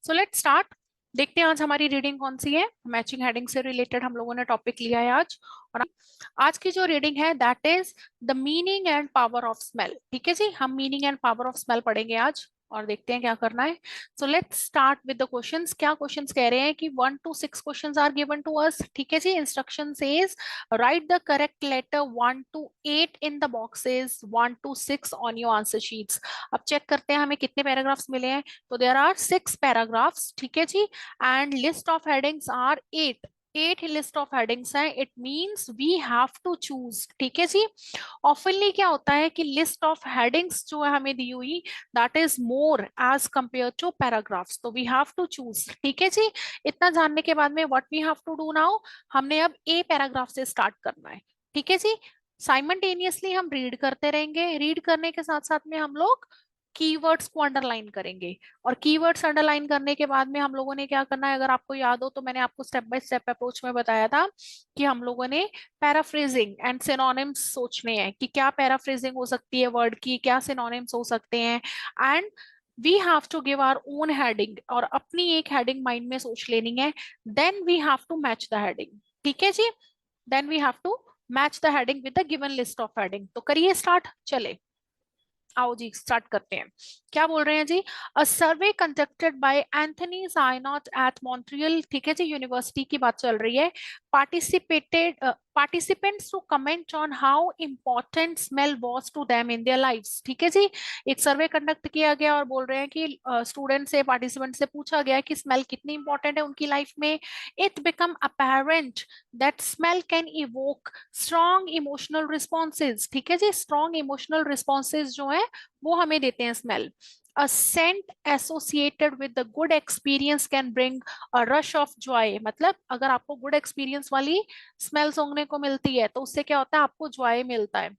So let's start. देखते हैं आज हमारी रीडिंग कौन सी है। मैचिंग हेडिंग से रिलेटेड हम लोगों ने टॉपिक लिया है आज। और आज की जो रीडिंग है that is the meaning and power of smell. ठीक है जी, हम meaning and power of smell पढ़ेंगे आज और देखते हैं क्या करना है। So let's start with the questions. क्या क्वेश्चंस कह रहे हैं कि 1 to 6 questions are given to us. ठीक है जी, instruction says write the correct letter 1 to 8 in the boxes 1 to 6 on your answer sheets. अब चेक करते हैं हमें कितने पैराग्राफ्स मिले हैं। तो देयर आर 6 पैराग्राफ्स। ठीक है जी, and list of headings are 8 list of headings हैं। It means we have to choose. ठीक है जी, ऑफनली क्या होता है कि लिस्ट ऑफ हेडिंग्स जो है हमें दी हुई that is more as compare to paragraphs, तो वी हैव टू चूज। ठीक है जी, इतना जानने के बाद में what we have to do now, हमने अब ए पैराग्राफ से स्टार्ट करना है। ठीक है जी, साइमल्टेनियसली हम रीड करते रहेंगे। रीड करने के साथ साथ में हम लोग कीवर्ड्स को अंडरलाइन करेंगे। और कीवर्ड्स अंडरलाइन करने के बाद में हम लोगों ने क्या करना है, अगर आपको याद हो तो मैंने आपको स्टेप बाय स्टेप अप्रोच में बताया था कि हम लोगों ने पैराफ्रेजिंग एंड सिनोनिम्स सोचने हैं कि क्या पैराफ्रेजिंग हो सकती है वर्ड की, क्या सिनोनिम्स हो सकते हैं। And we have to give our own heading, और अपनी एक हेडिंग माइंड में सोच लेनी है। Then we have to match the heading. ठीक है जी, then we have to match the heading with the given list of heading. तो करिए स्टार्ट, चले आओ जी स्टार्ट करते हैं। क्या बोल रहे हैं जी, a survey conducted by Anthony Synnott at Montreal. ठीक है जी, यूनिवर्सिटी की बात चल रही है। Participated participants to comment on how important smell was to them in their lives. ठीक है जी, एक सर्वे कंडक्ट किया गया और बोल रहे हैं कि स्टूडेंट से, पार्टिसिपेंट से पूछा गया कि स्मेल कितनी इंपॉर्टेंट है उनकी लाइफ में। It become apparent that smell can evoke strong emotional responses. ठीक है जी, स्ट्रॉन्ग इमोशनल रिस्पॉन्सेज जो है वो हमें देते हैं smell. A scent associated with the good experience can bring a rush of joy। मतलब अगर आपको गुड एक्सपीरियंस वाली स्मेल सूंघने को मिलती है तो उससे क्या होता है, आपको जॉय मिलता है।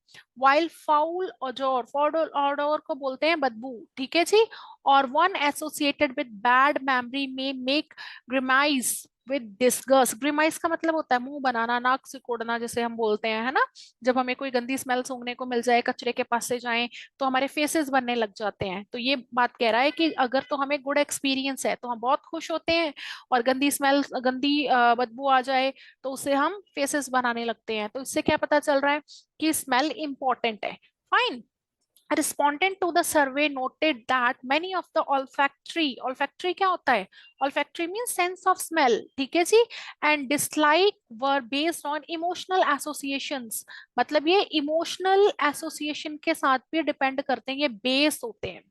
While foul odor, foul odor को बोलते हैं बदबू। ठीक है जी, और one associated with bad memory may make grimace with disgust. Grimace का मतलब होता है मुंह बनाना, नाक सिकोड़ना जैसे हम बोलते हैं, है ना। जब हमें कोई गंदी स्मेल सूंघने को मिल जाए, कचरे के पास से जाएं तो हमारे फेसेस बनने लग जाते हैं। तो ये बात कह रहा है कि अगर तो हमें गुड एक्सपीरियंस है तो हम बहुत खुश होते हैं, और गंदी स्मेल, गंदी बदबू आ जाए तो उससे हम फेसेस बनाने लगते हैं। तो इससे क्या पता चल रहा है कि स्मेल इंपॉर्टेंट है। Fine. Respondent to the survey noted that many of the olfactory क्या होता है, olfactory means sense of smell। ठीक है जी, and dislike were based on emotional associations। मतलब ये emotional association के साथ भी डिपेंड करते हैं, ये बेस होते हैं।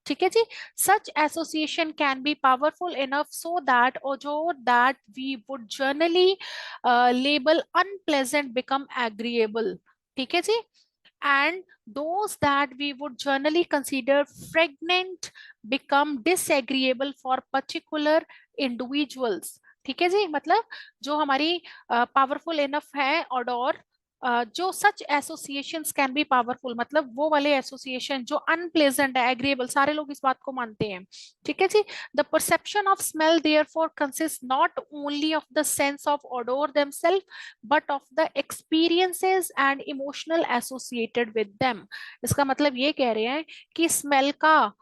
ठीक है जी, such association can be powerful enough so that odor that we would generally label unpleasant become agreeable। ठीक है जी, and those that we would generally consider fragrant become disagreeable for particular individuals। ठीक है जी, मतलब जो हमारी पावरफुल इनफ है ऑडोर, जो सच associations can be powerful, मतलब वो वाले एसोसिएशन जो अनप्लेजेंट है, एग्रीएबल, सारे लोग इस बात को मानते हैं। ठीक है जी, the perception of smell therefore consist not only of the sense of odour themself but of the experiences and emotional associated with them. इसका मतलब ये कह रहे हैं कि स्मेल का,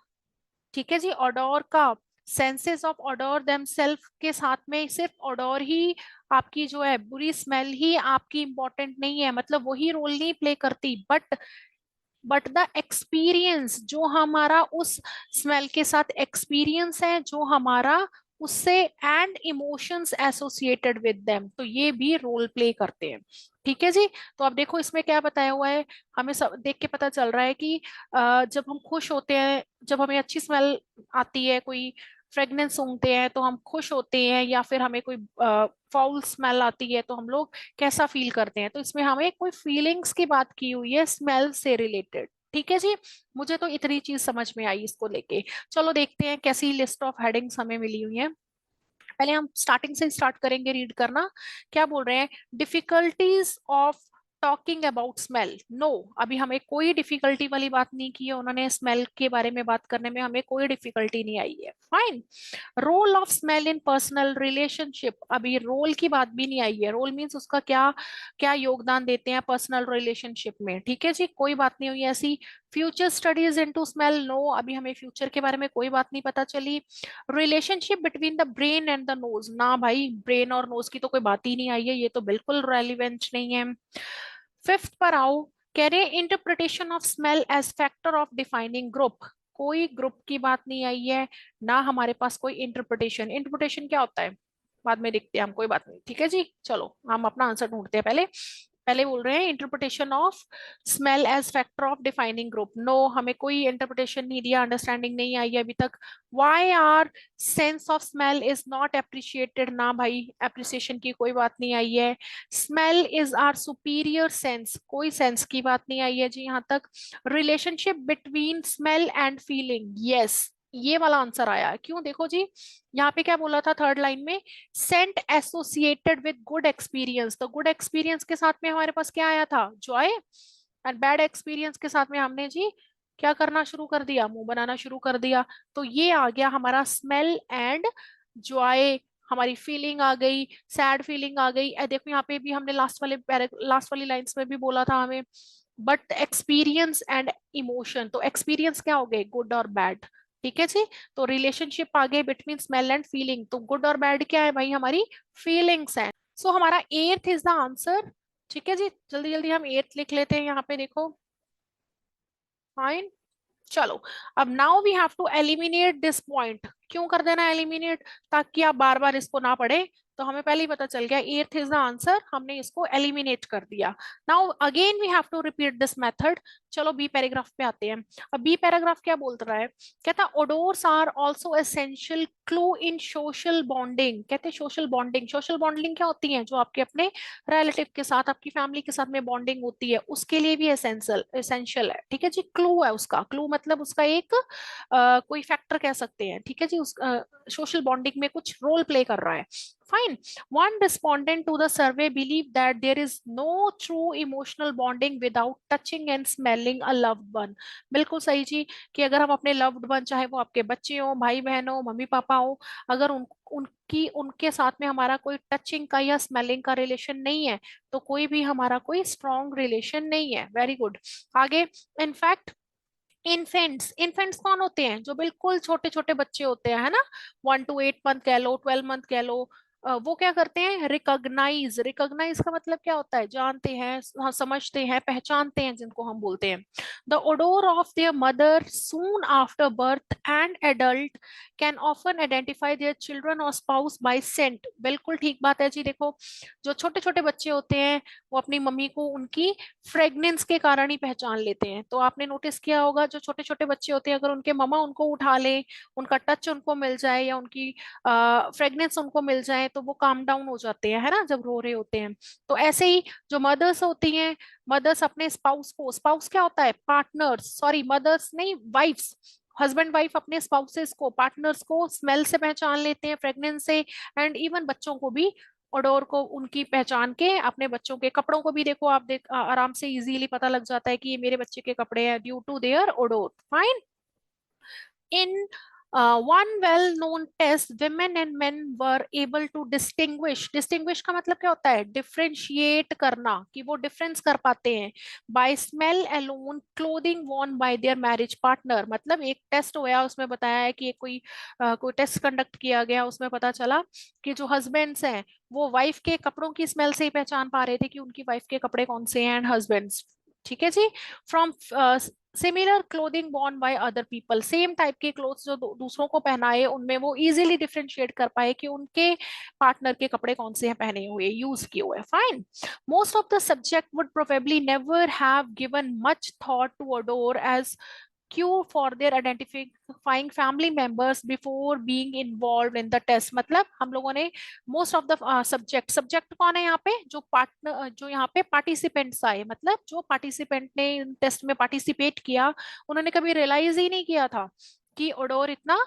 ठीक है जी, ऑडोर का, सेंसेस ऑफ ऑडोर देमसेल्फ के साथ में सिर्फ ऑडोर ही आपकी जो है, बुरी स्मेल ही आपकी इंपॉर्टेंट नहीं है, मतलब वही रोल नहीं प्ले करती, बट द एक्सपीरियंस जो हमारा उस स्मेल के साथ एक्सपीरियंस है, जो हमारा उससे, and emotions associated with them, तो ये भी रोल प्ले करते हैं। ठीक है जी, तो अब देखो इसमें क्या बताया हुआ है, हमें सब देख के पता चल रहा है कि जब हम खुश होते हैं, जब हमें अच्छी स्मेल आती है, कोई फ्रेगनेंस सूंघते हैं तो हम खुश होते हैं, या फिर हमें कोई फाउल स्मेल आती है तो हम लोग कैसा फील करते हैं। तो इसमें हमें कोई फीलिंग्स की बात की हुई है स्मेल से रिलेटेड। ठीक है जी, मुझे तो इतनी चीज समझ में आई इसको लेके। चलो देखते हैं कैसी लिस्ट ऑफ हेडिंग्स हमें मिली हुई है। पहले हम स्टार्टिंग से स्टार्ट करेंगे रीड करना। क्या बोल रहे हैं, difficulties of talking about smell. No, अभी हमें कोई डिफिकल्टी वाली बात नहीं की है उन्होंने, स्मेल के बारे में बात करने में हमें कोई डिफिकल्टी नहीं आई है। Fine. Role of smell in personal relationship, अभी रोल की बात भी नहीं आई है। रोल मीन्स उसका क्या क्या योगदान देते हैं पर्सनल रिलेशनशिप में। ठीक है जी, कोई बात नहीं हुई ऐसी। Future studies into smell, no, अभी हमें फ्यूचर के बारे में कोई बात नहीं पता चली। Relationship between the brain and the nose, ना भाई, ब्रेन और नोज की तो कोई बात ही नहीं आई है, ये तो बिल्कुल रेलिवेंट नहीं है। फिफ्थ पर आओ, कह रहे interpretation of smell as factor of defining group, कोई ग्रुप की बात नहीं आई है, ना हमारे पास कोई इंटरप्रिटेशन। इंटरप्रिटेशन क्या होता है बाद में देखते हैं हम, कोई बात नहीं, ठीक है जी। चलो हम अपना आंसर ढूंढते हैं, पहले पहले बोल रहे हैं interpretation of smell as factor of defining group, no, हमें कोई इंटरप्रिटेशन नहीं दिया, अंडरस्टैंडिंग नहीं आई है अभी तक। Why our sense of smell is not appreciated, ना भाई, अप्रिसिएशन की कोई बात नहीं आई है। Smell is our superior sense, कोई सेंस की बात नहीं आई है जी यहाँ तक। Relationship between smell and feeling, yes, ये वाला आंसर आया, क्यों, देखो जी, यहाँ पे क्या बोला था थर्ड लाइन में, scent associated with good experience, तो गुड एक्सपीरियंस के साथ में हमारे पास क्या आया था, जॉय, एंड बैड एक्सपीरियंस के साथ में हमने जी क्या करना शुरू कर दिया, मुंह बनाना शुरू कर दिया। तो ये आ गया हमारा स्मेल एंड जॉय, हमारी फीलिंग आ गई, सैड फीलिंग आ गई। देखो यहाँ पे भी हमने लास्ट वाली लाइंस में भी बोला था हमें, बट एक्सपीरियंस एंड इमोशन, तो एक्सपीरियंस क्या हो गए, गुड और बैड, ठीक है जी। तो रिलेशनशिप आ गए बिटवीन स्मेल एंड फीलिंग, तो गुड और बैड क्या है भाई, हमारी फीलिंग्स हैं। सो हमारा एर्थ इज द आंसर, ठीक है जी। जल्दी जल्दी हम एर्थ लिख लेते हैं यहाँ पे, देखो, फाइन। चलो, अब now we have to eliminate this point, क्यों कर देना एलिमिनेट, ताकि आप बार बार इसको ना पढ़े। तो हमें पहले ही पता चल गया एर्थ इज द आंसर, हमने इसको एलिमिनेट कर दिया। Now again we have to repeat this method. चलो बी पैराग्राफ पे आते हैं। अब बी पैराग्राफ क्या बोल रहा है, कहता odours are also essential clue in social bonding, कहते सोशल बॉन्डिंग, सोशल बॉन्डिंग क्या होती है, जो आपके अपने रिलेटिव के साथ, आपकी फैमिली के साथ में बॉन्डिंग होती है, उसके लिए भी एसेंशियल एसेंशियल है, ठीक है जी। क्लू है उसका, क्लू मतलब उसका एक कोई फैक्टर कह सकते हैं, ठीक है जी, उस सोशल बॉन्डिंग में कुछ रोल प्ले कर रहा है। Fine. One respondent to the survey believed that there is no true emotional bonding without touching and smelling a loved one. बिल्कुल सही जी, कि अगर हम अपने loved one, चाहे वो आपके बच्चे हो, भाई बहन हो, मम्मी पापा हो, अगर उनके साथ में हमारा कोई टचिंग का या स्मेलिंग का रिलेशन नहीं है, तो कोई भी हमारा कोई स्ट्रॉन्ग रिलेशन नहीं है। Very good. आगे, इनफैक्ट इन्फेंट्स कौन होते हैं, जो बिल्कुल छोटे छोटे बच्चे होते हैं, है ना, 1 to 8 मंथ कह लो, 12 मंथ कह लो, वो क्या करते हैं, रिकॉग्नाइज, रिकॉग्नाइज का मतलब क्या होता है, जानते हैं, हाँ, समझते हैं, पहचानते हैं, जिनको हम बोलते हैं। The odour of their mother soon after birth and adult can often identify their children और स्पाउस बाय सेंट, बिल्कुल ठीक बात है जी। देखो, जो छोटे छोटे बच्चे होते हैं, वो अपनी मम्मी को उनकी फ्रेग्नेंस के कारण ही पहचान लेते हैं। तो आपने नोटिस किया होगा, जो छोटे छोटे बच्चे होते हैं, अगर उनके मम्मा उनको उठा ले, उनका टच उनको मिल जाए, या उनकी फ्रेग्नेंस उनको मिल जाए, तो वो काम डाउन हो जाते हैं, है ना, जब रो रहे होते हैं। तो ऐसे ही जो मदर्स होती हैं, मदर्स अपने स्पाउस को, स्पाउस क्या होता है, पार्टनर्स, सॉरी मदर्स नहीं, वाइफ्स, हस्बैंड वाइफ अपने स्पाउसेस को, पार्टनर्स को स्मेल से पहचान लेते हैं, फ्रेग्रेंस से, एंड इवन बच्चों को भी, ओडोर को, उनकी पहचान के अपने बच्चों के कपड़ों को भी, देखो आप देख आराम से इजीली पता लग जाता है कि ये मेरे बच्चे के कपड़े हैं, due to their odour. Fine. In one well-known test, women and men were able to distinguish, distinguish का मतलब क्या होता है, differentiate करना, कि वो difference कर पाते हैं, by smell alone clothing worn by their marriage partner, मतलब एक टेस्ट हुआ, उसमें बताया है कि कोई टेस्ट कंडक्ट किया गया, उसमें पता चला कि जो हस्बैंड्स हैं, वो वाइफ के कपड़ों की स्मेल से ही पहचान पा रहे थे कि उनकी वाइफ के कपड़े कौन से हैं, एंड हस्बैंड्स, ठीक है जी। From similar clothing borne by other people, same type के क्लोथ्स जो दूसरों को पहनाए, उनमें वो इजीली डिफरेंशिएट कर पाए कि उनके पार्टनर के कपड़े कौन से हैं, पहने हुए, यूज किए हुए। Fine. Most of the subject would probably never have given much thought to odour as cue for their identifying family members before being involve in the test, मतलब हम लोगों ने most of the subject, subject कौन है यहाँ पे, जो partner, जो यहाँ पे पार्टिसिपेंट्स आए, मतलब जो पार्टिसिपेंट ने टेस्ट में पार्टिसिपेट किया, उन्होंने कभी रियलाइज ही नहीं किया था कि ओडोर इतना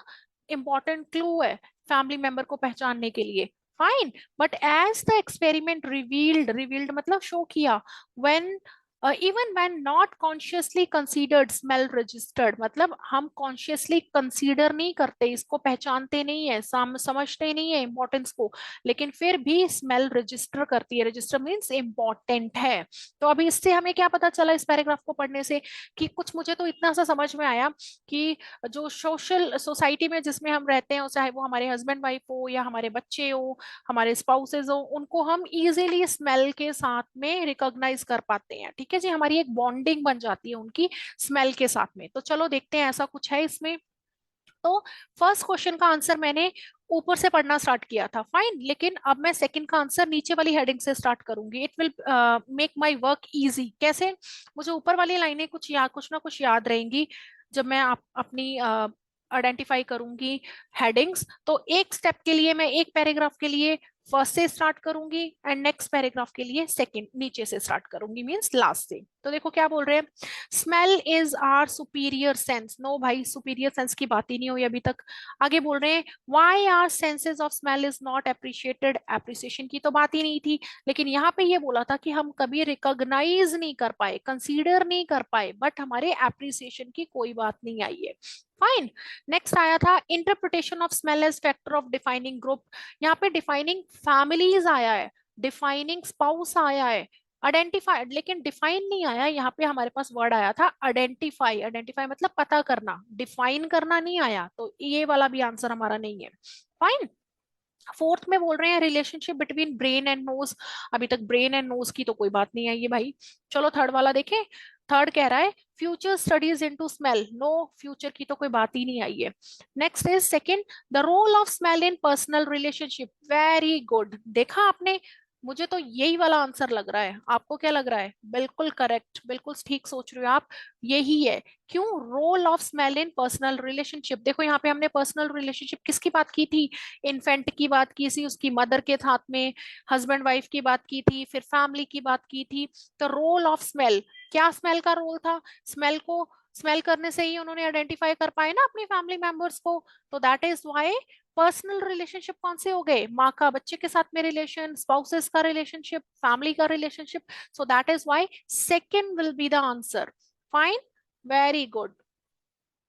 इंपॉर्टेंट क्लू है फैमिली मेंबर को पहचानने के लिए। Fine. But as the experiment revealed, revealed मतलब शो किया, when even when not consciously considered smell registered, मतलब हम कॉन्शियसली कंसीडर नहीं करते, इसको पहचानते नहीं है, समझते नहीं है इंपॉर्टेंस को, लेकिन फिर भी स्मेल रजिस्टर करती है। रजिस्टर मीन्स इम्पॉर्टेंट है। तो अभी इससे हमें क्या पता चला इस पैराग्राफ को पढ़ने से, कि कुछ मुझे तो इतना सा समझ में आया कि जो सोशल सोसाइटी में जिसमें हम रहते हैं, चाहे वो हमारे हस्बैंड वाइफ हो या हमारे बच्चे हो, हमारे स्पाउसेज हो, उनको हम इजीली स्मेल के साथ में रिकॉग्नाइज कर पाते हैं। ठीक है जी, हमारी एक बॉन्डिंग बन जाती है उनकी स्मेल के साथ में। तो चलो देखते हैं ऐसा कुछ है इसमें। तो फर्स्ट क्वेश्चन का आंसर मैंने ऊपर से पढ़ना स्टार्ट किया था, फाइन, लेकिन अब मैं सेकंड का आंसर नीचे वाली हेडिंग से स्टार्ट करूंगी। It will make my work easy. कैसे? मुझे ऊपर वाली लाइनें कुछ ना कुछ याद रहेंगी जब मैं अपनी आइडेंटिफाई करूंगी हेडिंग्स। तो एक स्टेप के लिए मैं एक पैराग्राफ के लिए फर्स्ट से स्टार्ट करूंगी एंड नेक्स्ट पैराग्राफ के लिए सेकंड नीचे से स्टार्ट करूंगी, मींस लास्ट से। तो देखो क्या बोल रहे हैं, smell is our superior sense. No भाई, सुपीरियर सेंस की बात ही नहीं हुई अभी तक। आगे बोल रहे हैं why are senses of smell is not appreciated. Appreciation की तो बात ही नहीं थी, लेकिन यहाँ पे ये बोला था कि हम कभी रिकॉग्नाइज नहीं कर पाए, कंसीडर नहीं कर पाए, बट हमारे एप्रिसिएशन की कोई बात नहीं आई है। फाइन। नेक्स्ट आया था interpretation of smell as factor of defining group. यहाँ पे डिफाइनिंग फैमिलीज आया है, डिफाइनिंग स्पाउस आया है, आइडेंटिफाइड, लेकिन डिफाइन नहीं आया। यहाँ पे हमारे पास वर्ड आया था आइडेंटिफाई। आइडेंटिफाई मतलब पता करना, डिफाइन करना नहीं आया, तो ये वाला भी आंसर हमारा नहीं है। फाइन। फोर्थ में बोल रहे हैं relationship between brain and nose. अभी तक ब्रेन एंड नोज की तो कोई बात नहीं आई है भाई। चलो थर्ड वाला देखें। थर्ड कह रहा है future studies into smell. No, future की तो कोई बात ही नहीं आई है। Next is second, the role of smell in personal relationship. Very good, देखा आपने, मुझे तो यही वाला आंसर लग रहा है। आपको क्या लग रहा है? बिल्कुल करेक्ट, बिल्कुल ठीक सोच रहे हो आप, यही है। क्यों? Role of smell in personal relationship. देखो यहाँ पे हमने पर्सनल रिलेशनशिप किसकी बात की थी? इन्फेंट की बात की थी, उसकी मदर के साथ में, हस्बैंड वाइफ की बात की थी, फिर फैमिली की बात की थी। तो रोल ऑफ स्मेल, क्या स्मेल का रोल था? स्मेल को स्मेल करने से ही उन्होंने आइडेंटिफाई कर पाए ना अपनी फैमिली मेंबर्स को। तो that is why personal relationship कौन से हो गए? माँ का बच्चे के साथ में रिलेशन, स्पाउसेस का रिलेशनशिप, फैमिली का relationship. So that is why second will be the answer. Fine, very good,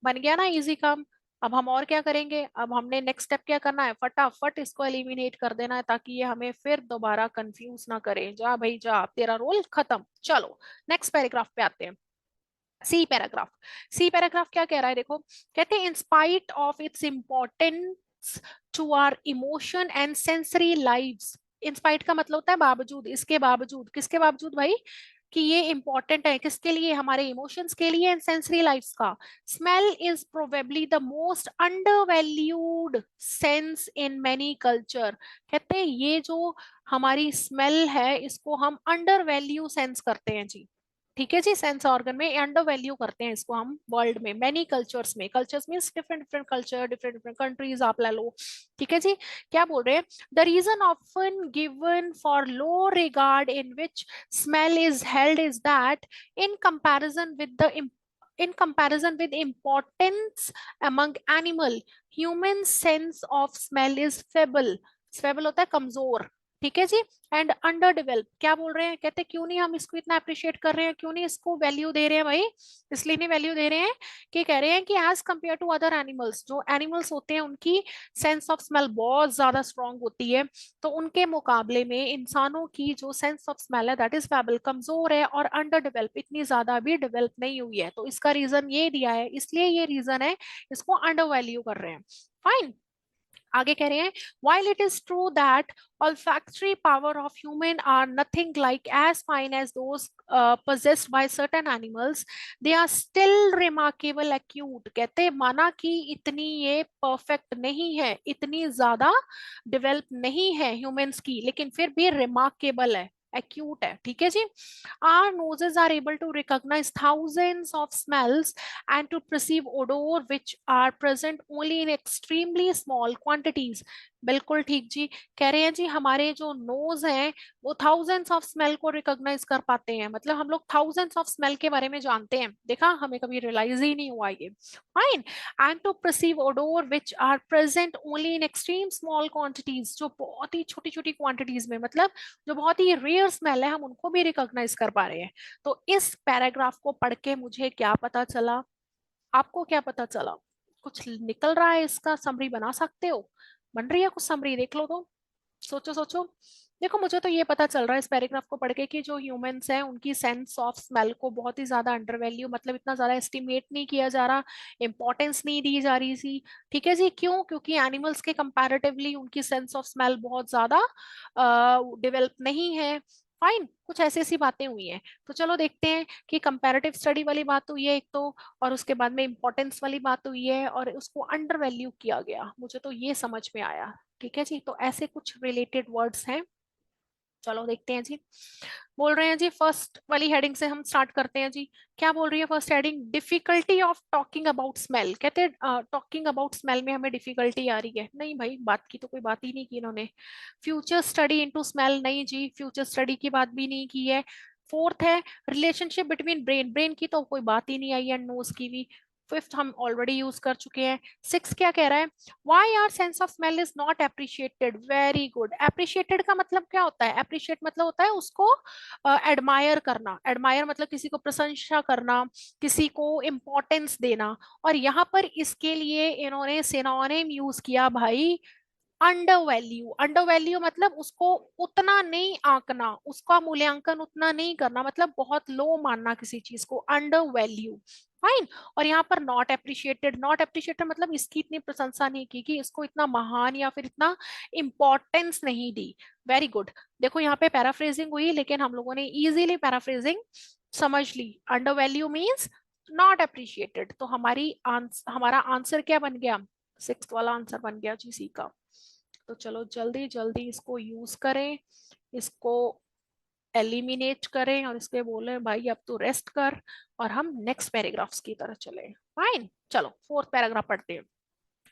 बन गया ना इजी काम। अब हम और क्या करेंगे? अब हमने नेक्स्ट स्टेप क्या करना है, फटाफट इसको एलिमिनेट कर देना है, ताकि ये हमें फिर दोबारा कंफ्यूज ना करे। जा भाई जा, तेरा रोल खत्म। चलो नेक्स्ट पैराग्राफ पे आते हैं। सी पैराग्राफ। सी पैराग्राफ क्या कह रहा है देखो, कहते हैं in spite of its importance to our emotion and sensory lives. In spite का मतलब होता है बावजूद, इसके बावजूद, किसके बावजूद भाई? कि ये इंपॉर्टेंट है किसके लिए? हमारे इमोशंस के लिए एंड सेंसरी लाइफ्स का। Smell is probably the most undervalued sense in many culture. कहते हैं ये जो हमारी स्मेल है, इसको हम अंडर वैल्यू सेंस करते हैं जी। ठीक है जी, सेंस ऑर्गन में अंडर वैल्यू करते हैं इसको हम वर्ल्ड में, मैनी कल्चर्स में। Cultures means different different culture, different different countries आप ले लो। ठीक है जी, क्या बोल रहे हैं? The reason often given for low regard in which smell is held is that in comparison with the in comparison with importance among animal, human sense of smell is feeble. feeble होता है कमजोर। ठीक है जी, and under develop. क्या बोल रहे हैं? कहते हैं क्यों नहीं हम इसको इतना अप्रिशिएट कर रहे हैं, क्यों नहीं इसको वैल्यू दे रहे हैं भाई? इसलिए नहीं वैल्यू दे रहे हैं कि कह रहे हैं कि as compare to other animals, जो एनिमल्स होते हैं उनकी सेंस ऑफ स्मेल बहुत ज्यादा स्ट्रांग होती है, तो उनके मुकाबले में इंसानों की जो सेंस ऑफ स्मेल है दैट इज फेबल, कमजोर है और अंडर डेवलप, इतनी ज्यादा भी डेवलप नहीं हुई है। तो इसका रीजन ये दिया है, इसलिए ये रीजन है, इसको अंडर वैल्यू कर रहे हैं। फाइन। आगे कह रहे हैं while it is true that olfactory power of human are nothing like as fine as those possessed by certain animals, they are still remarkable acute। कहते हैं माना कि इतनी ये परफेक्ट नहीं है, इतनी ज्यादा डेवलप नहीं है ह्यूमंस की, लेकिन फिर भी रिमार्केबल है, एक्यूट है। ठीक है जी। our noses are able to recognize thousands of smells and to perceive odor which are present only in extremely small quantities। बिल्कुल ठीक जी। कह रहे हैं जी हमारे जो नोज हैं वो थाउजेंड्स ऑफ स्मेल को रिकॉग्नाइज कर पाते हैं, मतलब हम लोग थाउजेंड्स ऑफ स्मेल के बारे में जानते हैं। देखा, हमें कभी रियलाइज ही नहीं हुआ ये। Fine. And to perceive odour which are present only in extreme small quantities, जो बहुत ही छोटी छोटी क्वांटिटीज में, मतलब जो बहुत ही रेयर स्मेल है, हम उनको भी रिकॉग्नाइज कर पा रहे हैं। तो इस पैराग्राफ को पढ़ के मुझे क्या पता चला, आपको क्या पता चला? कुछ निकल रहा है इसका? समरी बना सकते हो? बन रही है कुछ समरी? देख लो तो, सोचो सोचो। देखो, मुझे तो ये पता चल रहा है इस पैराग्राफ को पढ़ के कि जो ह्यूमंस हैं उनकी सेंस ऑफ स्मेल को बहुत ही ज्यादा अंडर वैल्यू, मतलब इतना ज्यादा एस्टिमेट नहीं किया जा रहा, इंपॉर्टेंस नहीं दी जा रही थी। ठीक है जी। क्यों? क्योंकि एनिमल्स के कंपैरेटिवली उनकी सेंस ऑफ स्मेल बहुत ज्यादा डेवलप नहीं है। फाइन, कुछ ऐसी ऐसी बातें हुई हैं। तो चलो देखते हैं कि कंपैरेटिव स्टडी वाली बात हुई है एक तो, और उसके बाद में इंपॉर्टेंस वाली बात हुई है, और उसको अंडर वैल्यू किया गया। मुझे तो ये समझ में आया। ठीक है जी। तो ऐसे कुछ रिलेटेड वर्ड्स हैं। चलो देखते हैं जी। बोल रहे हैं जी, फर्स्ट वाली हेडिंग से हम स्टार्ट करते हैं जी। क्या बोल रही है first heading? Difficulty of talking about smell. कहते हैं टॉकिंग अबाउट स्मेल में हमें डिफिकल्टी आ रही है। नहीं भाई, बात की तो कोई बात ही नहीं की इन्होंने। फ्यूचर स्टडी इनटू स्मेल, नहीं जी, फ्यूचर स्टडी की बात भी नहीं की है। फोर्थ है रिलेशनशिप बिटवीन ब्रेन, ब्रेन की तो कोई बात ही नहीं आई है, नोज की भी। फिफ्थ हम ऑलरेडी यूज कर चुके हैं। सिक्स क्या कह रहा है? Why our sense of smell is not appreciated? Very good. Appreciated का मतलब क्या होता है? Appreciate मतलब होता है उसको एडमायर करना। एडमायर मतलब किसी को प्रशंसा करना, किसी को इम्पोर्टेंस देना। और यहाँ पर इसके लिए इन्होंने सिनोनिम यूज किया भाई, अंडर वैल्यू। अंडर वैल्यू मतलब उसको उतना नहीं आंकना, उसका मूल्यांकन उतना नहीं करना, मतलब बहुत लो मानना किसी चीज को, अंडर वैल्यू। फाइन। और यहाँ पर नॉट अप्रिशिएटेड, नॉट अप्रिशिएटेड मतलब इसकी इतनी प्रशंसा नहीं की, कि इसको इतना महान या फिर इतना इंपॉर्टेंस नहीं दी। Very good. देखो यहाँ पे पैराफ्रेजिंग हुई, लेकिन हम लोगों ने इजीली पैराफ्रेजिंग समझ ली। Undervalue means not appreciated. तो हमारा आंसर क्या बन गया? सिक्स वाला आंसर बन गया जी, सी का। तो चलो जल्दी जल्दी इसको यूज करें, इसको एलिमिनेट करें, और इसके बोले भाई अब तो रेस्ट कर, और हम नेक्स्ट पैराग्राफ्स की तरफ चले। फाइन। चलो फोर्थ पैराग्राफ पढ़ते हैं।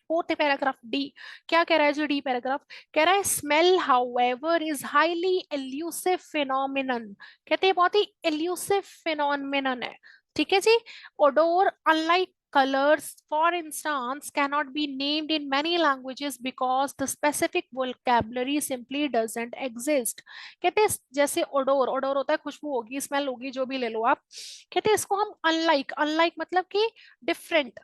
Fourth paragraph D. क्या कह रहा है जी डी पैराग्राफ? कह रहा है smell however is highly elusive phenomenon. कहते हैं बहुत ही एल्यूसिव फिनोमिनन है। ठीक है जी। Odour unlike colors for instance cannot be named in many languages because the specific vocabulary simply doesn't exist। कहते हैं जैसे ओडोर, ओडोर होता है खुशबू होगी, स्मेल होगी, जो भी ले लो आप। कहते हैं इसको हम अनलाइक, अनलाइक मतलब कि different,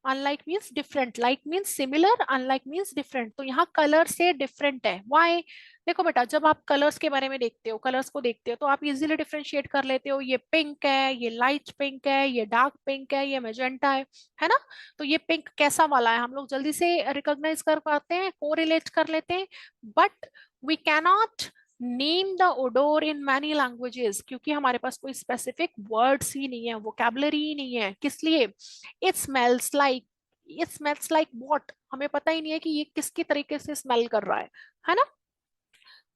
unlike means different, like means similar, unlike means different. तो यहाँ कलर से डिफरेंट है। वाई? देखो बेटा, जब आप कलर्स के बारे में देखते हो, कलर्स को देखते हो, तो आप इजीली डिफरेंशिएट कर लेते हो, ये पिंक है, ये लाइट पिंक है, ये डार्क पिंक है, ये मेजेंटा है ना? तो ये पिंक कैसा वाला है हम लोग जल्दी से रिकॉग्नाइज कर पाते हैं, कोरिलेट कर लेते हैं। But we cannot name the odour in many languages, क्योंकि हमारे पास कोई स्पेसिफिक वर्ड्स ही नहीं है, वोकैबुलरी ही नहीं है। किस लिए? It smells like, it smells like what, हमें पता ही नहीं है कि ये किसकी तरीके से स्मेल कर रहा है ना?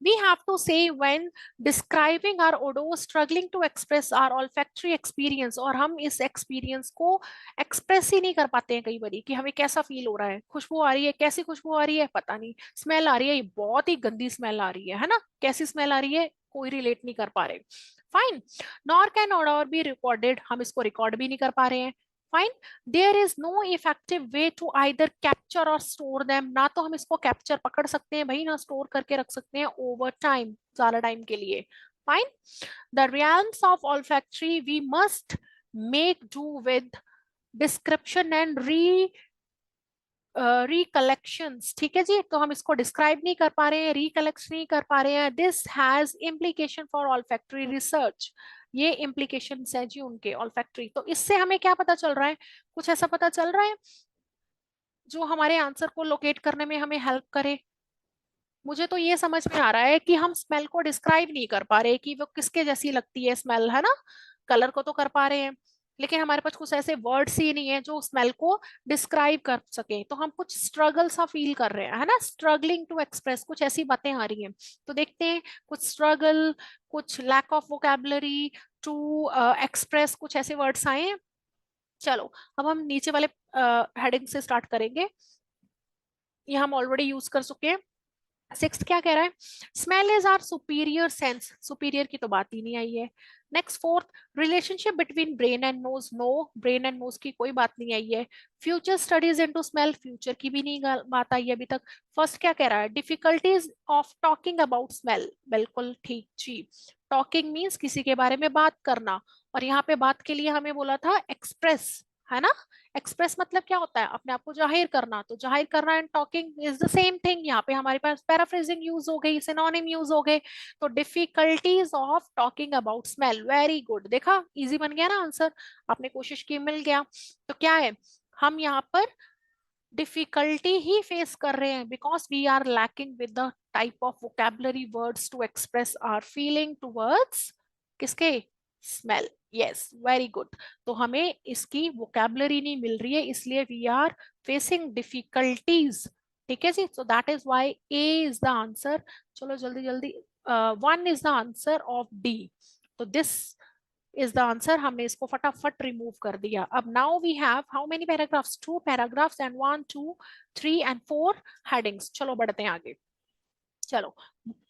We have to say when describing our odor struggling to express our olfactory experience, और हम इस एक्सपीरियंस को एक्सप्रेस ही नहीं कर पाते हैं कई बार, कि हमें कैसा फील हो रहा है। खुशबू आ रही है, कैसी खुशबू आ रही है पता नहीं, स्मेल आ रही है, ये बहुत ही गंदी स्मेल आ रही है ना? कैसी स्मेल आ रही है, कोई रिलेट नहीं कर पा रहे। Fine. Nor can odour be recorded, हम इसको रिकॉर्ड भी नहीं कर पा रहे हैं। Fine. There is no effective way to either capture or store them, ना तो हम इसको कैप्चर पकड़ सकते हैं भाई, ना स्टोर करके रख सकते हैं ओवर टाइम, ज्यादा टाइम के लिए। Fine. The realms of olfactory we must make do with description and recollections. ठीक है जी। तो हम इसको डिस्क्राइब नहीं कर पा रहे हैं, रिकलेक्ट नहीं कर पा रहे हैं। This has implication for olfactory research, ये इम्प्लीकेशन है जी उनके ऑल्फैक्टरी। तो इससे हमें क्या पता चल रहा है? कुछ ऐसा पता चल रहा है जो हमारे आंसर को लोकेट करने में हमें हेल्प करे। मुझे तो ये समझ में आ रहा है कि हम स्मेल को डिस्क्राइब नहीं कर पा रहे कि वो किसके जैसी लगती है स्मेल, है ना? कलर को तो कर पा रहे हैं, लेकिन हमारे पास कुछ ऐसे वर्ड्स ही नहीं है जो स्मेल को डिस्क्राइब कर सके। तो हम कुछ स्ट्रगल सा फील कर रहे हैं, है ना? स्ट्रगलिंग टू एक्सप्रेस, कुछ ऐसी बातें आ रही हैं। तो देखते हैं, कुछ स्ट्रगल, कुछ lack of vocabulary to express, कुछ ऐसे वर्ड्स आए हैं। चलो अब हम नीचे वाले हेडिंग से स्टार्ट करेंगे। ये हम ऑलरेडी यूज कर चुके हैं। सिक्स क्या कह रहा है, smell is our superior sense, superior की तो बात ही नहीं आई है। Next fourth, relationship between brain and nose, no, brain and nose की कोई बात नहीं आई है। Future studies into smell, future की भी नहीं बात आई है अभी तक। फर्स्ट क्या कह रहा है, difficulties of talking about smell, बिल्कुल ठीक जी। टॉकिंग मीन्स किसी के बारे में बात करना, और यहाँ पे बात के लिए हमें बोला था एक्सप्रेस, है ना। एक्सप्रेस मतलब क्या होता है, अपने आप को जाहिर करना, तो जाहिर करना and talking is the same thing. यहाँ पे हमारे पास पैराफ्रेजिंग यूज हो गई, सिनोनिम यूज हो गए। तो difficulties of talking about smell, very good, देखा इजी बन गया ना आंसर, आपने कोशिश की मिल गया। तो क्या है, हम यहाँ पर डिफिकल्टी ही फेस कर रहे हैं because we are lacking with the type of vocabulary words to express our feeling towards किसके, स्मेल। यस वेरी गुड, तो हमें इसकी वोकेबलरी नहीं मिल रही है, इसलिए वी आर फेसिंग डिफिकल्टीज। ठीक है जी, so that is why A is the answer. चलो जल्दी जल्दी, one is the answer of D, तो दिस इज द आंसर, हमने इसको फटाफट रिमूव कर दिया। अब now we have how many paragraphs, two paragraphs and one two three and four headings. चलो बढ़ते हैं आगे। चलो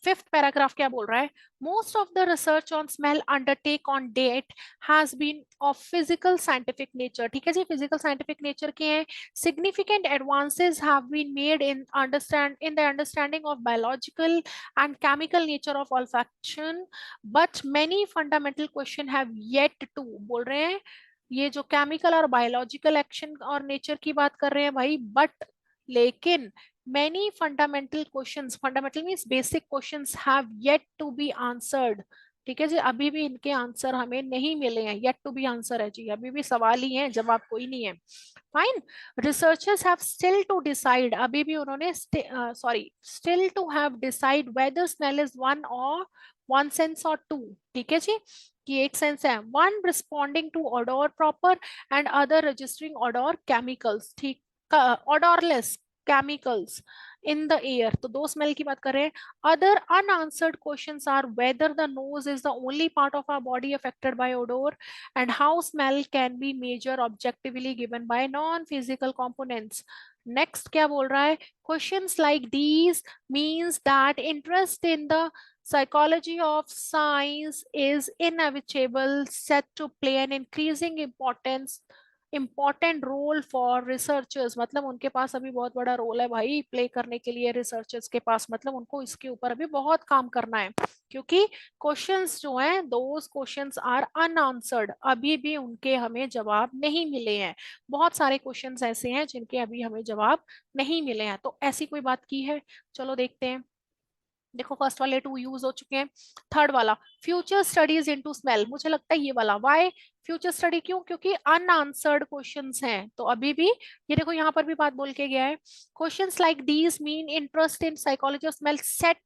फिफ्थ पैराग्राफ क्या बोल रहा है, most of the research on smell undertake on date has been of physical scientific nature. ठीक है जी, फिजिकल साइंटिफिक नेचर के हैं। Significant advances have been made in the understanding of biological and chemical nature of olfaction, but many fundamental question have yet to, बोल रहे हैं ये जो केमिकल और बायोलॉजिकल एक्शन और नेचर की बात कर रहे हैं भाई, बट लेकिन many fundamental questions, fundamental means basic questions have yet to be answered। ठीक है जी, अभी भी इनके आंसर हमें नहीं मिले हैं, yet to be आंसर है जी, अभी भी सवाल ही है, जवाब कोई नहीं है। Fine, researchers have still to decide, अभी भी उन्होंने sorry still to have decide whether smell is one और वन सेंस और टू। ठीक है जी, कि एक सेंस है, one responding to odour proper and other registering odour chemicals. ठीक, odourless chemicals in the air, तो दो स्मेल की बात कर रहे हैं। other unanswered questions are whether the nose is the only part of our body affected by odor and how smell can be measured objectively given by non physical components। next क्या बोल रहा है, questions like these means that interest in the psychology of science is inevitable set to play an increasing importance important role for researchers, मतलब उनके पास अभी बहुत बड़ा role है भाई प्ले करने के लिए रिसर्चर्स के पास, मतलब उनको इसके ऊपर अभी बहुत काम करना है, क्योंकि क्वेश्चंस जो हैं दोज क्वेश्चंस आर अनआंसर्ड, अभी भी उनके हमें जवाब नहीं मिले हैं। बहुत सारे क्वेश्चंस ऐसे हैं जिनके अभी हमें जवाब नहीं मिले हैं, तो ऐसी कोई बात की है। चलो देखते हैं, देखो फर्स्ट वाले टू यूज हो चुके हैं। थर्ड वाला, फ्यूचर स्टडीज इनटू स्मेल, मुझे लगता है ये वाला, व्हाई फ्यूचर स्टडी, क्यों, क्योंकि अनआंसर्ड क्वेश्चंस हैं, तो अभी भी ये देखो यहाँ पर भी बात बोल के गया है, questions like these mean interest in psychology of smell set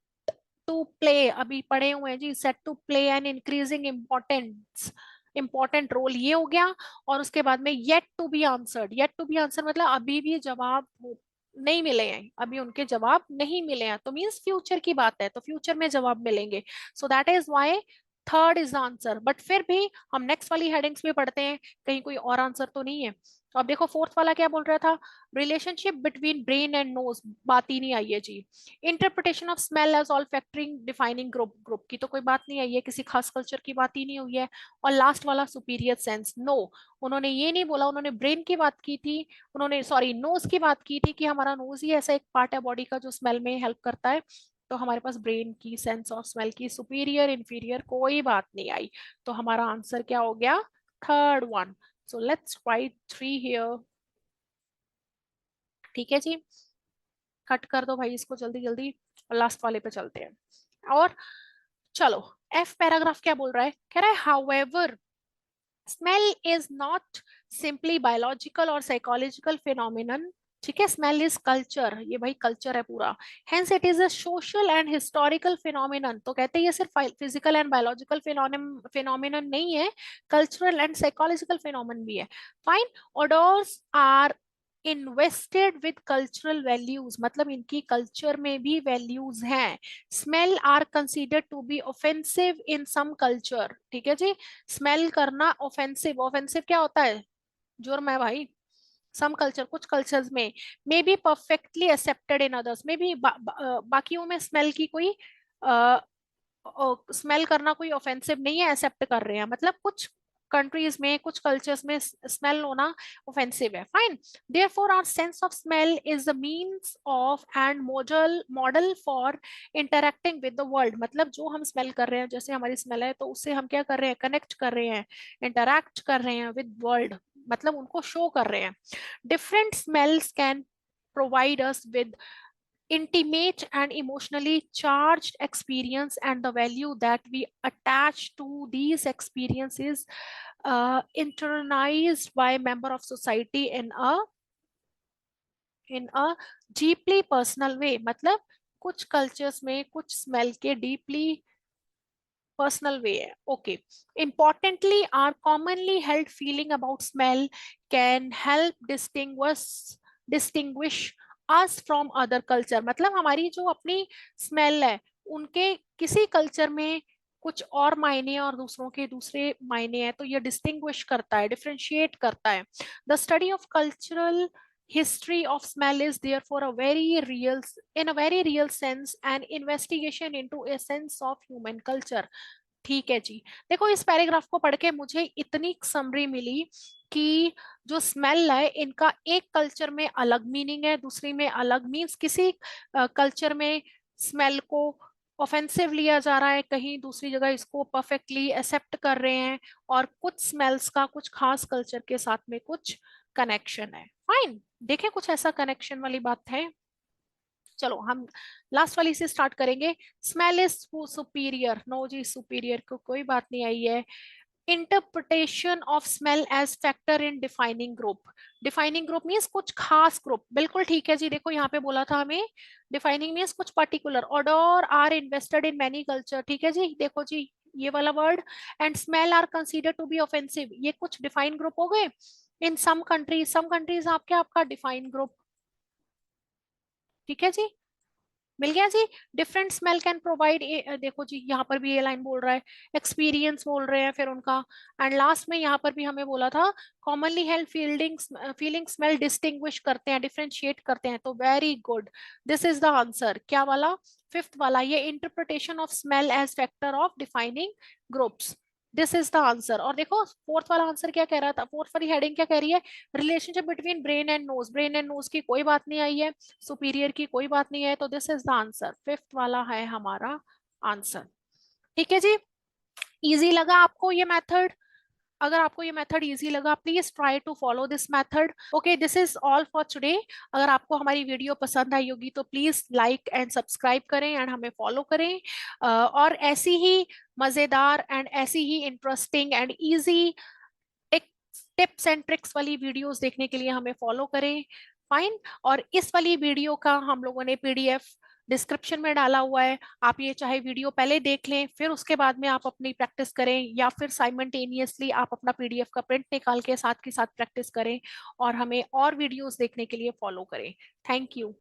to play, अभी पढ़े हुए हैं जी, set to play an increasing importance, important role ये हो गया। और उसके बाद में yet to be answered, yet to be answer मतलब अभी भी जवाब नहीं मिले हैं, अभी उनके जवाब नहीं मिले हैं, तो मीन्स फ्यूचर की बात है, तो फ्यूचर में जवाब मिलेंगे। सो that is why third is answer, but फिर भी हम नेक्स्ट वाली हेडिंग्स में पढ़ते हैं, कहीं कोई और आंसर तो नहीं है। तो अब देखो फोर्थ वाला क्या बोल रहा था, relationship between brain and nose, बात ही नहीं आई है जी। Interpretation of smell as all factoring defining group, group की तो कोई बात नहीं आई है, किसी खास कल्चर की बात ही नहीं हुई है। और लास्ट वाला सुपीरियर सेंस, नो, उन्होंने ये नहीं बोला, उन्होंने ब्रेन की बात की थी, उन्होंने सॉरी नोज की बात की थी कि हमारा नोज ही ऐसा एक पार्ट है बॉडी का जो स्मेल में हेल्प करता है, तो हमारे पास ब्रेन की सेंस ऑफ स्मेल की सुपीरियर इंफीरियर कोई बात नहीं आई, तो हमारा आंसर क्या हो गया, third one. So let's write three here. ठीक है जी, कट कर दो भाई इसको जल्दी जल्दी, और लास्ट वाले पे चलते हैं। और चलो एफ पैराग्राफ क्या बोल रहा है, कह रहा है however smell is not simply biological और साइकोलॉजिकल फिनोमिनन। ठीक है, स्मेल इज कल्चर, ये भाई कल्चर है पूरा, hence it is a social and historical phenomenon, तो कहते हैं ये सिर्फ फिजिकल एंड बायोलॉजिकल फिनोमिनन नहीं है, कल्चरल एंड साइकोलॉजिकल फिनोमिनन भी है। Fine, odours are invested with cultural values, मतलब इनकी कल्चर में भी वैल्यूज हैं। Smell are considered to be offensive in some culture. ठीक है जी, स्मेल करना ऑफेंसिव, ऑफेंसिव क्या होता है, जुर्म है भाई, सम कल्चर, कुछ कल्चर्स में may be perfectly accepted in others, may be बाकियों में स्मेल की कोई स्मेल करना कोई ऑफेंसिव नहीं है, एक्सेप्ट कर रहे हैं, मतलब कुछ कंट्रीज में, कुछ कल्चर्स में स्मेल होना ऑफेंसिव है, fine. Therefore our sense of smell is the means of and model for interacting with the world, मतलब जो हम स्मेल कर रहे हैं, जैसे हमारी स्मेल है तो उससे हम क्या कर रहे हैं, कनेक्ट कर रहे हैं, इंटरैक्ट कर रहे हैं विद वर्ल्ड, मतलब उनको शो कर रहे हैं। Different smells can provide us with intimate and emotionally charged experience, and the value that we attach to these experiences internalized by member of society in a deeply personal way, मतलब कुछ cultures में कुछ smell के deeply personal way है, okay. Importantly, our commonly held feeling about smell can help distinguish us from other culture, मतलब हमारी जो अपनी स्मेल है उनके किसी कल्चर में कुछ और मायने हैं और दूसरों के दूसरे मायने हैं, तो ये डिस्टिंग्विश करता है, डिफरेंशिएट करता है। The study of cultural history of smell is therefore in a very real sense an investigation into a sense of human culture। ठीक है जी, देखो इस पैराग्राफ को पढ़ के मुझे इतनी समरी मिली कि जो स्मेल है इनका एक कल्चर में अलग मीनिंग है, दूसरी में अलग, मीन्स किसी कल्चर में स्मेल को ऑफेंसिव लिया जा रहा है, कहीं दूसरी जगह इसको परफेक्टली एक्सेप्ट कर रहे हैं, और कुछ स्मेल्स का कुछ खास कल्चर के साथ में कुछ कनेक्शन है, फाइन। देखें कुछ ऐसा कनेक्शन वाली बात है। चलो हम लास्ट वाली से स्टार्ट करेंगे। स्मेल इज सुपीरियर, नो जी सुपीरियर को कोई बात नहीं आई है। Interpretation of smell as factor in defining group, defining group means कुछ खास ग्रुप, बिल्कुल ठीक है जी। देखो यहाँ पे बोला था हमें डिफाइनिंग मीन्स कुछ particular, odour are invested in many culture, ठीक है जी, देखो जी ये वाला word, and smell are consider to be offensive, ये कुछ डिफाइन ग्रुप हो गए। इन सम कंट्रीज आपके आपका डिफाइन ग्रुप, ठीक है जी, मिल गया जी। डिफरेंट स्मेल कैन प्रोवाइड, देखो जी यहाँ पर भी ये लाइन बोल रहा है, एक्सपीरियंस बोल रहे हैं फिर उनका, एंड लास्ट में यहाँ पर भी हमें बोला था commonly held feeling smell distinguish करते हैं, डिफरेंशिएट करते हैं, तो very good, this is the answer. क्या वाला, फिफ्थ वाला, ये interpretation of smell as factor of defining groups, this is the answer. और देखो फोर्थ वाला आंसर क्या कह रहा था, फोर्थ वाली हेडिंग क्या कह रही है, relationship between brain and nose, brain and nose की कोई बात नहीं आई है, सुपीरियर की कोई बात नहीं है, तो this is the answer, fifth वाला है हमारा आंसर, ठीक है जी। इजी लगा आपको ये मेथड? अगर आपको ये मेथड इजी लगा please try to follow this method. Okay, this is all for today. अगर आपको हमारी वीडियो पसंद आई होगी तो प्लीज लाइक एंड सब्सक्राइब करें एंड हमें फॉलो करें, और ऐसी ही मजेदार एंड ऐसी ही interesting and easy tips and tricks वाली वीडियोस देखने के लिए हमें फॉलो करें, फाइन। और इस वाली वीडियो का हम लोगों ने पीडीएफ डिस्क्रिप्शन में डाला हुआ है, आप ये चाहे वीडियो पहले देख लें फिर उसके बाद में आप अपनी प्रैक्टिस करें, या फिर साइमल्टेनियसली आप अपना पीडीएफ का प्रिंट निकाल के साथ प्रैक्टिस करें और हमें और वीडियोस देखने के लिए फॉलो करें। Thank you.